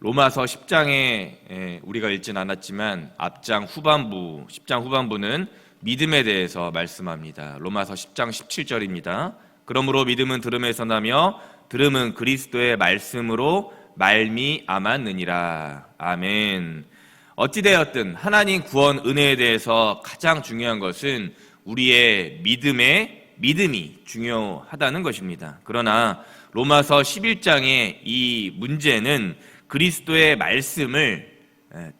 로마서 10장에 우리가 읽진 않았지만 앞장 후반부, 10장 후반부는 믿음에 대해서 말씀합니다. 로마서 10장 17절입니다. 그러므로 믿음은 들음에서 나며 들음은 그리스도의 말씀으로 말미암았느니라. 아멘. 어찌되었든 하나님 구원 은혜에 대해서 가장 중요한 것은 우리의 믿음이 중요하다는 것입니다. 그러나 로마서 11장의 이 문제는 그리스도의 말씀을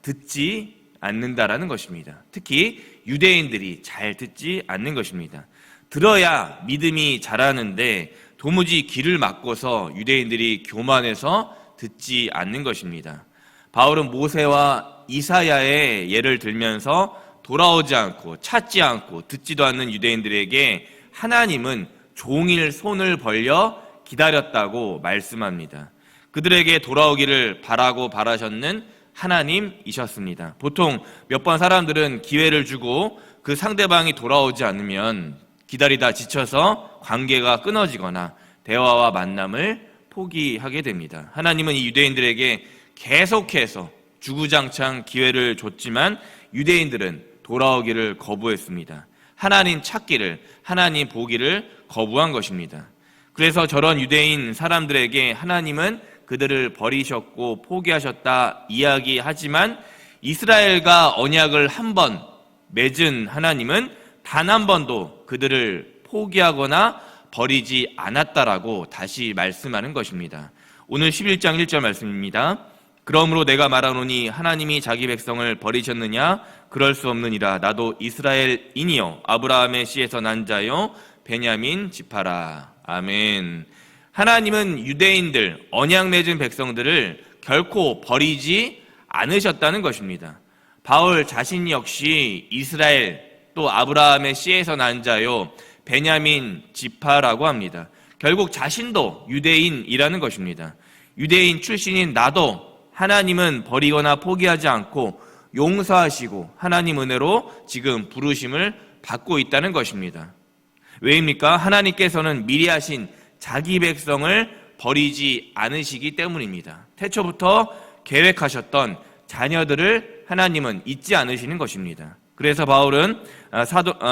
듣지 않는다라는 것입니다. 특히 유대인들이 잘 듣지 않는 것입니다. 들어야 믿음이 자라는데 도무지 귀를 막고서 유대인들이 교만해서 듣지 않는 것입니다. 바울은 모세와 이사야의 예를 들면서 돌아오지 않고 찾지 않고 듣지도 않는 유대인들에게 하나님은 종일 손을 벌려 기다렸다고 말씀합니다. 그들에게 돌아오기를 바라셨는 하나님이셨습니다. 보통 몇 번 사람들은 기회를 주고 그 상대방이 돌아오지 않으면 기다리다 지쳐서 관계가 끊어지거나 대화와 만남을 포기하게 됩니다. 하나님은 이 유대인들에게 계속해서 주구장창 기회를 줬지만 유대인들은 돌아오기를 거부했습니다. 하나님 찾기를, 하나님 보기를 거부한 것입니다. 그래서 저런 유대인 사람들에게 하나님은 그들을 버리셨고 포기하셨다 이야기하지만 이스라엘과 언약을 한 번 맺은 하나님은 단 한 번도 그들을 포기하거나 버리지 않았다라고 다시 말씀하는 것입니다. 오늘 11장 1절 말씀입니다. 그러므로 내가 말하노니 하나님이 자기 백성을 버리셨느냐? 그럴 수 없느니라. 나도 이스라엘인이요 아브라함의 씨에서 난 자요 베냐민 지파라. 아멘. 하나님은 유대인들, 언약 맺은 백성들을 결코 버리지 않으셨다는 것입니다. 바울 자신 역시 이스라엘 또 아브라함의 씨에서 난 자요 베냐민 지파라고 합니다. 결국 자신도 유대인이라는 것입니다. 유대인 출신인 나도 하나님은 버리거나 포기하지 않고 용서하시고 하나님 은혜로 지금 부르심을 받고 있다는 것입니다. 왜입니까? 하나님께서는 미리 하신 자기 백성을 버리지 않으시기 때문입니다. 태초부터 계획하셨던 자녀들을 하나님은 잊지 않으시는 것입니다. 그래서 바울은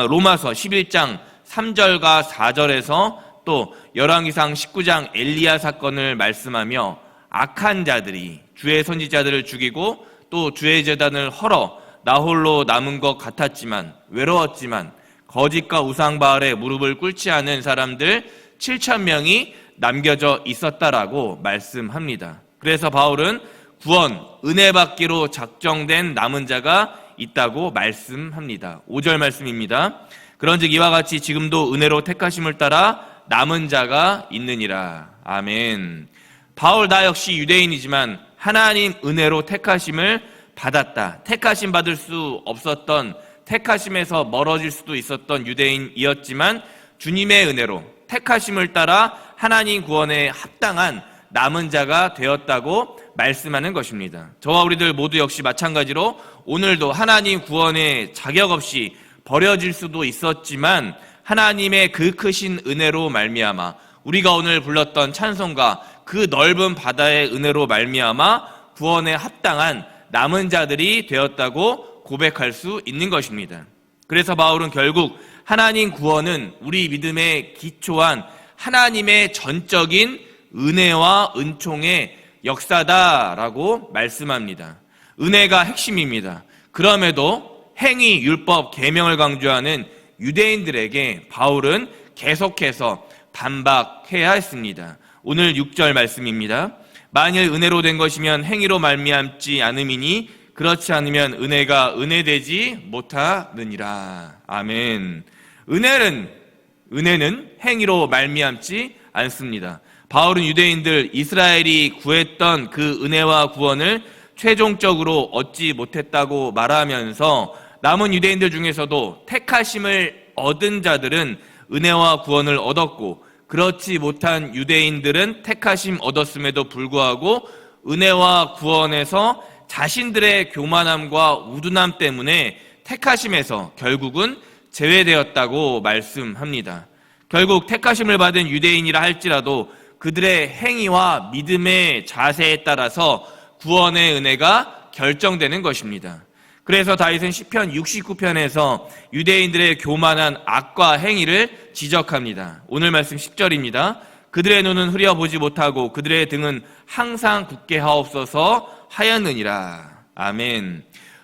로마서 11장 3절과 4절에서 또 열왕기상 19장 엘리야 사건을 말씀하며 악한 자들이 주의 선지자들을 죽이고 또 주의 제단을 헐어 나 홀로 남은 것 같았지만 외로웠지만 거짓과 우상바알에 무릎을 꿇지 않은 사람들 7,000명이 남겨져 있었다라고 말씀합니다. 그래서 바울은 구원, 은혜 받기로 작정된 남은 자가 있다고 말씀합니다. 5절 말씀입니다. 그런즉 이와 같이 지금도 은혜로 택하심을 따라 남은 자가 있느니라. 아멘. 바울 나 역시 유대인이지만 하나님 은혜로 택하심을 받았다. 택하심 받을 수 없었던, 택하심에서 멀어질 수도 있었던 유대인이었지만 주님의 은혜로 택하심을 따라 하나님 구원에 합당한 남은 자가 되었다고 말씀하는 것입니다. 저와 우리들 모두 역시 마찬가지로 오늘도 하나님 구원에 자격 없이 버려질 수도 있었지만 하나님의 그 크신 은혜로 말미암아 우리가 오늘 불렀던 찬송가 그 넓은 바다의 은혜로 말미암아 구원에 합당한 남은 자들이 되었다고 고백할 수 있는 것입니다. 그래서 바울은 결국 하나님 구원은 우리 믿음에 기초한 하나님의 전적인 은혜와 은총의 역사다라고 말씀합니다. 은혜가 핵심입니다. 그럼에도 행위, 율법, 계명을 강조하는 유대인들에게 바울은 계속해서 반박해야 했습니다. 오늘 6절 말씀입니다. 만일 은혜로 된 것이면 행위로 말미암지 않음이니 그렇지 않으면 은혜가 은혜되지 못하느니라. 아멘. 은혜는 행위로 말미암지 않습니다. 바울은 유대인들 이스라엘이 구했던 그 은혜와 구원을 최종적으로 얻지 못했다고 말하면서 남은 유대인들 중에서도 택하심을 얻은 자들은 은혜와 구원을 얻었고 그렇지 못한 유대인들은 택하심 얻었음에도 불구하고 은혜와 구원에서 자신들의 교만함과 우둔함 때문에 택하심에서 결국은 제외되었다고 말씀합니다. 결국 택하심을 받은 유대인이라 할지라도 그들의 행위와 믿음의 자세에 따라서 구원의 은혜가 결정되는 것입니다. 그래서 다윗은 시편 69편에서 유대인들의 교만한 악과 행위를 지적합니다. 오늘 말씀 10절입니다. 그들의 눈은 흐려보지 못하고 그들의 등은 항상 굳게 하옵소서 하였느니라. 아멘.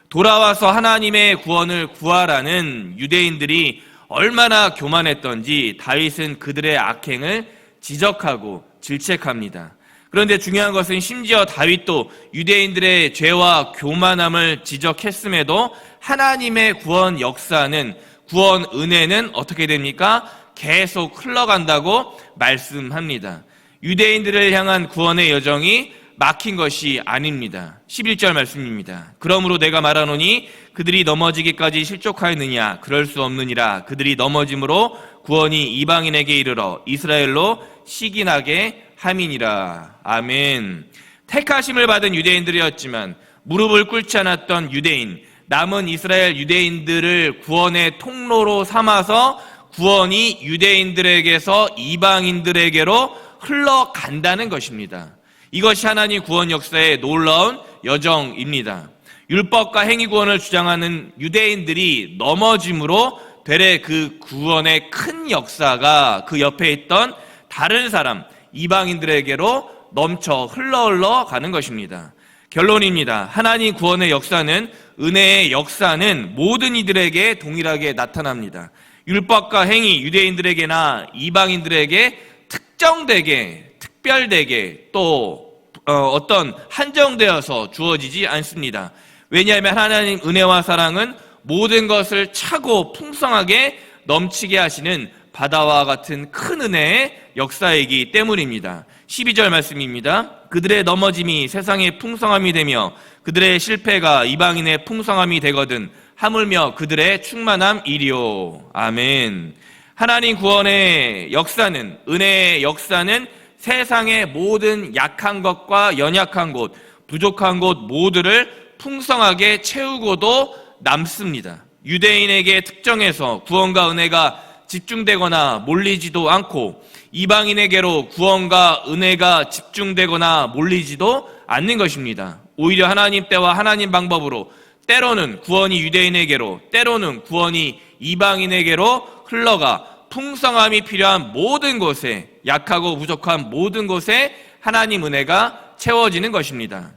돌아와서 하나님의 구원을 구하라는 유대인들이 얼마나 교만했던지 다윗은 그들의 악행을 지적하고 질책합니다. 그런데 중요한 것은 심지어 다윗도 유대인들의 죄와 교만함을 지적했음에도 하나님의 구원 역사는, 구원 은혜는 어떻게 됩니까? 계속 흘러간다고 말씀합니다. 유대인들을 향한 구원의 여정이 막힌 것이 아닙니다. 11절 말씀입니다. 그러므로 내가 말하노니 그들이 넘어지기까지 실족하였느냐? 그럴 수 없느니라. 그들이 넘어짐으로 구원이 이방인에게 이르러 이스라엘로 시기나게 함이니라. 아멘. 택하심을 받은 유대인들이었지만 무릎을 꿇지 않았던 유대인, 남은 이스라엘 유대인들을 구원의 통로로 삼아서 구원이 유대인들에게서 이방인들에게로 흘러간다는 것입니다. 이것이 하나님 구원 역사의 놀라운 여정입니다. 율법과 행위 구원을 주장하는 유대인들이 넘어짐으로 되레 그 구원의 큰 역사가 그 옆에 있던 다른 사람, 이방인들에게로 넘쳐 흘러가는 것입니다. 결론입니다. 하나님 구원의 역사는, 은혜의 역사는 모든 이들에게 동일하게 나타납니다. 율법과 행위, 유대인들에게나 이방인들에게 특정되게, 특별되게 또 어떤 한정되어서 주어지지 않습니다. 왜냐하면 하나님 은혜와 사랑은 모든 것을 차고 풍성하게 넘치게 하시는 바다와 같은 큰 은혜의 역사이기 때문입니다. 12절 말씀입니다. 그들의 넘어짐이 세상의 풍성함이 되며 그들의 실패가 이방인의 풍성함이 되거든 하물며 그들의 충만함이리요. 아멘. 하나님 구원의 역사는, 은혜의 역사는 세상의 모든 약한 것과 연약한 곳, 부족한 곳 모두를 풍성하게 채우고도 남습니다. 유대인에게 특정해서 구원과 은혜가 집중되거나 몰리지도 않고 이방인에게로 구원과 은혜가 집중되거나 몰리지도 않는 것입니다. 오히려 하나님 때와 하나님 방법으로 때로는 구원이 유대인에게로, 때로는 구원이 이방인에게로 흘러가 풍성함이 필요한 모든 곳에, 약하고 부족한 모든 곳에 하나님 은혜가 채워지는 것입니다.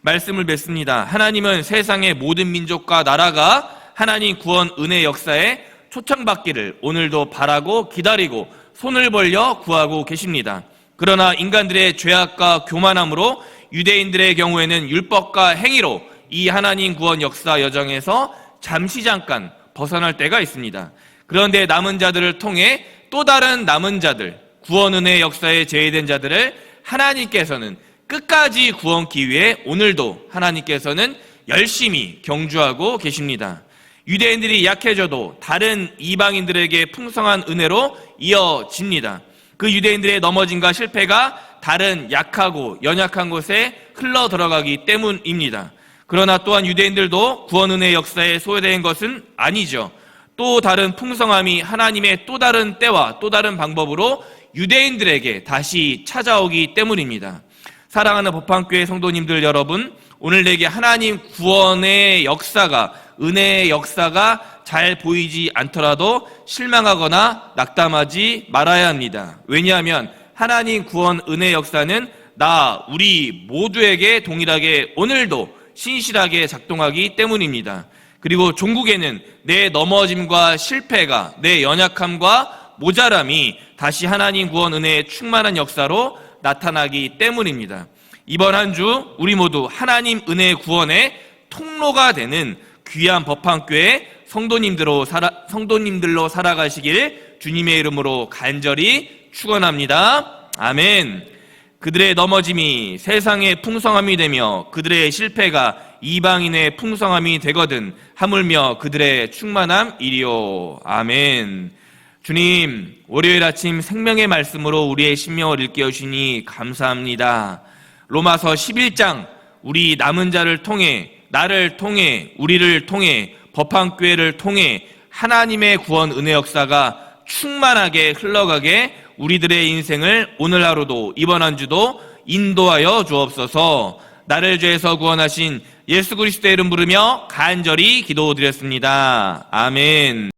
말씀을 뵙습니다. 하나님은 세상의 모든 민족과 나라가 하나님 구원 은혜 역사에 초청받기를 오늘도 바라고 기다리고 손을 벌려 구하고 계십니다. 그러나 인간들의 죄악과 교만함으로 유대인들의 경우에는 율법과 행위로 이 하나님 구원 역사 여정에서 잠깐 벗어날 때가 있습니다. 그런데 남은 자들을 통해 또 다른 남은 자들, 구원 은혜 역사에 제외된 자들을 하나님께서는 끝까지 구원기 위해 오늘도 하나님께서는 열심히 경주하고 계십니다. 유대인들이 약해져도 다른 이방인들에게 풍성한 은혜로 이어집니다. 그 유대인들의 넘어짐과 실패가 다른 약하고 연약한 곳에 흘러 들어가기 때문입니다. 그러나 또한 유대인들도 구원 은혜 역사에 소외된 것은 아니죠. 또 다른 풍성함이 하나님의 또 다른 때와 또 다른 방법으로 유대인들에게 다시 찾아오기 때문입니다. 사랑하는 법한교회 성도님들 여러분, 오늘 내게 하나님 구원의 역사가, 은혜의 역사가 잘 보이지 않더라도 실망하거나 낙담하지 말아야 합니다. 왜냐하면 하나님 구원 은혜 역사는 우리 모두에게 동일하게 오늘도 신실하게 작동하기 때문입니다. 그리고 종국에는 내 넘어짐과 실패가, 내 연약함과 모자람이 다시 하나님 구원 은혜의 충만한 역사로 나타나기 때문입니다. 이번 한 주 우리 모두 하나님 은혜 구원의 통로가 되는 귀한 법한교회 성도님들로 살아가시길 주님의 이름으로 간절히 축원합니다. 아멘. 그들의 넘어짐이 세상의 풍성함이 되며 그들의 실패가 이방인의 풍성함이 되거든 하물며 그들의 충만함이리요. 아멘. 주님, 월요일 아침 생명의 말씀으로 우리의 심령을 일깨우시니 감사합니다. 로마서 11장, 우리 남은 자를 통해, 나를 통해, 우리를 통해, 법한교회를 통해 하나님의 구원 은혜 역사가 충만하게 흘러가게 우리들의 인생을 오늘 하루도 이번 한 주도 인도하여 주옵소서. 나를 죄에서 구원하신 예수 그리스도의 이름 부르며 간절히 기도드렸습니다. 아멘.